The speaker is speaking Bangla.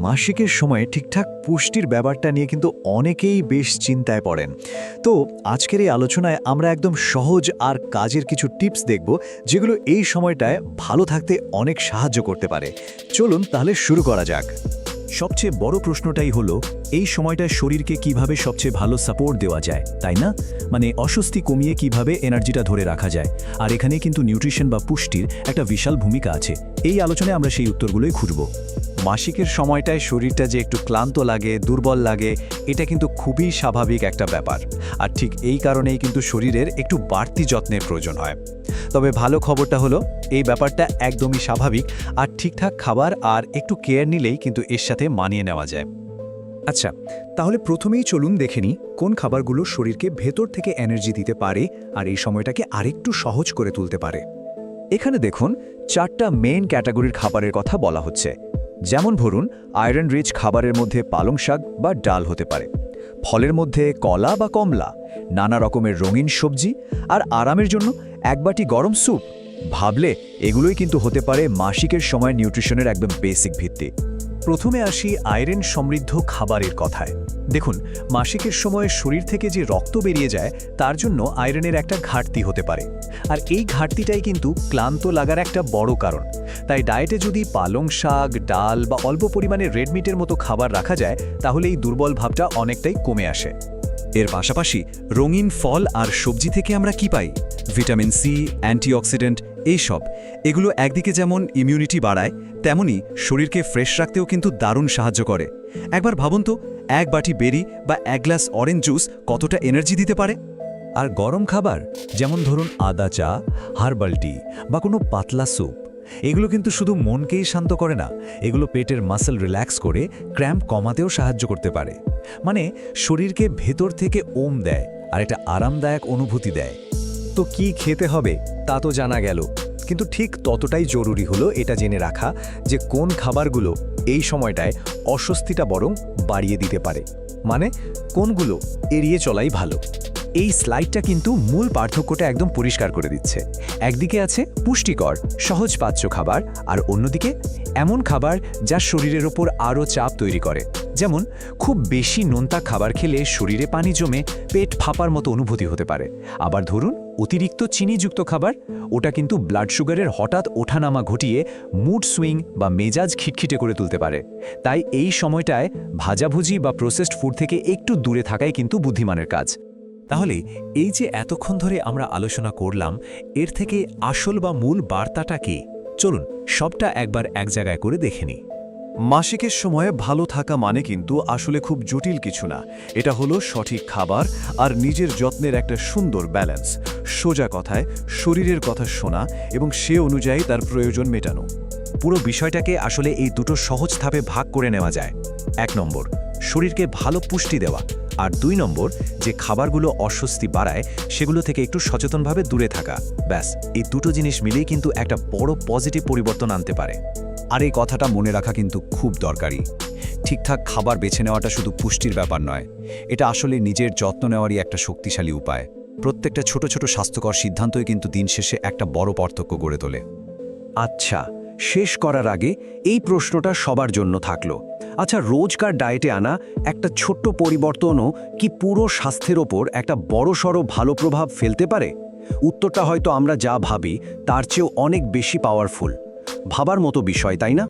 মাসিকের সময়ে ঠিকঠাক পুষ্টির ব্যাপারটা নিয়ে কিন্তু অনেকেই বেশ চিন্তায় পড়েন। তো আজকের এই আলোচনায় আমরা একদম সহজ আর কাজের কিছু টিপস দেখব, যেগুলো এই সময়টায় ভালো থাকতে অনেক সাহায্য করতে পারে। চলুন তাহলে শুরু করা যাক। সবচেয়ে বড় প্রশ্নটাই হলো এই সময়টায় শরীরকে কিভাবে সবচেয়ে ভালো সাপোর্ট দেওয়া যায়, তাই না? মানে অস্বস্তি কমিয়ে কিভাবে এনার্জিটা ধরে রাখা যায়। আর এখানে কিন্তু নিউট্রিশন বা পুষ্টির একটা বিশাল ভূমিকা আছে। এই আলোচনায় আমরা সেই উত্তরগুলোই খুঁজব। মাসিকের সময়টায় শরীরটা যে একটু ক্লান্ত লাগে, দুর্বল লাগে, এটা কিন্তু খুবই স্বাভাবিক একটা ব্যাপার। আর ঠিক এই কারণেই কিন্তু শরীরের একটু বাড়তি যত্নের প্রয়োজন হয়। তবে ভালো খবরটা হলো এই ব্যাপারটা একদমই স্বাভাবিক, আর ঠিকঠাক খাবার আর একটু কেয়ার নিলেই কিন্তু এর সাথে মানিয়ে নেওয়া যায়। আচ্ছা, তাহলে প্রথমেই চলুন দেখে নিই কোন খাবারগুলো শরীরকে ভেতর থেকে এনার্জি দিতে পারে আর এই সময়টাকে আরেকটু সহজ করে তুলতে পারে। এখানে দেখুন 4টা মেইন ক্যাটাগরির খাবারের কথা বলা হচ্ছে। যেমন ধরুন, আয়রন রিচ খাবারের মধ্যে পালং শাক বা ডাল হতে পারে, ফলের মধ্যে কলা বা কমলা, নানা রকমের রঙিন সবজি, আর আরামের জন্য এক বাটি গরম স্যুপ। ভাবলে এগুলোই কিন্তু হতে পারে মাসিকের সময় নিউট্রিশনের একদম বেসিক ভিত্তি। প্রথমে আসি আয়রন সমৃদ্ধ খাবারের কথায়। দেখুন, মাসিকের সময় শরীর থেকে যে রক্ত বেরিয়ে যায় তার জন্য আয়রনের একটা ঘাটতি হতে পারে। আর এই ঘাটতিটাই কিন্তু ক্লান্ত লাগার একটা বড় কারণ। তাই ডায়েটে যদি পালং শাক, ডাল বা অল্প পরিমাণে রেড মিটের মতো খাবার রাখা যায়, তাহলে এই দুর্বল ভাবটা অনেকটাই কমে আসে। এর পাশাপাশি রঙিন ফল আর সবজি থেকে আমরা কি পাই? ভিটামিন সি, অ্যান্টিঅক্সিডেন্ট, এইসব এগুলো একদিকে যেমন ইমিউনিটি বাড়ায়, তেমনি শরীরকে ফ্রেশ রাখতেও কিন্তু দারুণ সাহায্য করে। একবার ভাবুন তো, এক বাটি বেরি বা এক গ্লাস অরেঞ্জ জুস কতটা এনার্জি দিতে পারে। আর গরম খাবার, যেমন ধরুন আদা চা, হার্বাল টি বা কোনো পাতলা স্যুপ, এগুলো কিন্তু শুধু মনকেই শান্ত করে না, এগুলো পেটের মাসল রিল্যাক্স করে ক্র্যাম্প কমাতেও সাহায্য করতে পারে। মানে শরীরকে ভেতর থেকে ওম দেয় আর একটা আরামদায়ক অনুভূতি দেয়। তো কি খেতে হবে তা তো জানা গেল, কিন্তু ঠিক ততটাই জরুরি হলো এটা জেনে রাখা যে কোন খাবারগুলো এই সময়টায় অস্বস্তিটা বরং বাড়িয়ে দিতে পারে, মানে কোনগুলো এড়িয়ে চলাই ভালো। এই স্লাইডটা কিন্তু মূল পার্থক্যটা একদম পরিষ্কার করে দিচ্ছে। একদিকে আছে পুষ্টিকর সহজপাচ্য খাবার, আর অন্যদিকে এমন খাবার যা শরীরের ওপর আরও চাপ তৈরি করে। যেমন খুব বেশি নোনতা খাবার খেলে শরীরে পানি জমে পেট ফাঁপার মতো অনুভূতি হতে পারে। আবার ধরুন অতিরিক্ত চিনিযুক্ত খাবার, ওটা কিন্তু ব্লাড সুগারের হঠাৎ ওঠানামা ঘটিয়ে মুড সুইং বা মেজাজ খিটখিটে করে তুলতে পারে। তাই এই সময়টায় ভাজাভুজি বা প্রসেসড ফুড থেকে একটু দূরে থাকাই কিন্তু বুদ্ধিমানের কাজ। তাহলে এই যে এতক্ষণ ধরে আমরা আলোচনা করলাম, এর থেকে আসল বা মূল বার্তাটা কি? চলুন সবটা একবার এক জায়গায় করে দেখে নিই। মাসিকের সময়ে ভালো থাকা মানে কিন্তু আসলে খুব জটিল কিছু না। এটা হলো সঠিক খাবার আর নিজের যত্নের একটা সুন্দর ব্যালেন্স। সোজা কথায় শরীরের কথা শোনা এবং সে অনুযায়ী তার প্রয়োজন মেটানো। পুরো বিষয়টাকে আসলে এই দুটো সহজ ধাপে ভাগ করে নেওয়া যায়। 1 নম্বর, শরীরকে ভালো পুষ্টি দেওয়া, আর 2 নম্বর, যে খাবারগুলো অস্বস্তি বাড়ায় সেগুলো থেকে একটু সচেতনভাবে দূরে থাকা। ব্যাস, এই দুটো জিনিস মিলেই কিন্তু একটা বড় পজিটিভ পরিবর্তন আনতে পারে। আর এই কথাটা মনে রাখা কিন্তু খুব দরকারি। ঠিকঠাক খাবার বেছে নেওয়াটা শুধু পুষ্টির ব্যাপার নয়, এটা আসলে নিজের যত্ন নেওয়ারই একটা শক্তিশালী উপায়। প্রত্যেকটা ছোট ছোট স্বাস্থ্যকর সিদ্ধান্তই কিন্তু দিন শেষে একটা বড় পার্থক্য গড়ে তোলে। আচ্ছা, শেষ করার আগে এই প্রশ্নটা সবার জন্য থাকলো। আচ্ছা, রোজকার ডায়েটে আনা একটা ছোট্ট পরিবর্তনও কি পুরো স্বাস্থ্যের ওপর একটা বড়সড় ভালো প্রভাব ফেলতে পারে? উত্তরটা হয়তো আমরা যা ভাবি তার চেয়েও অনেক বেশি পাওয়ারফুল। ভাবার মতো বিষয়, তাই না?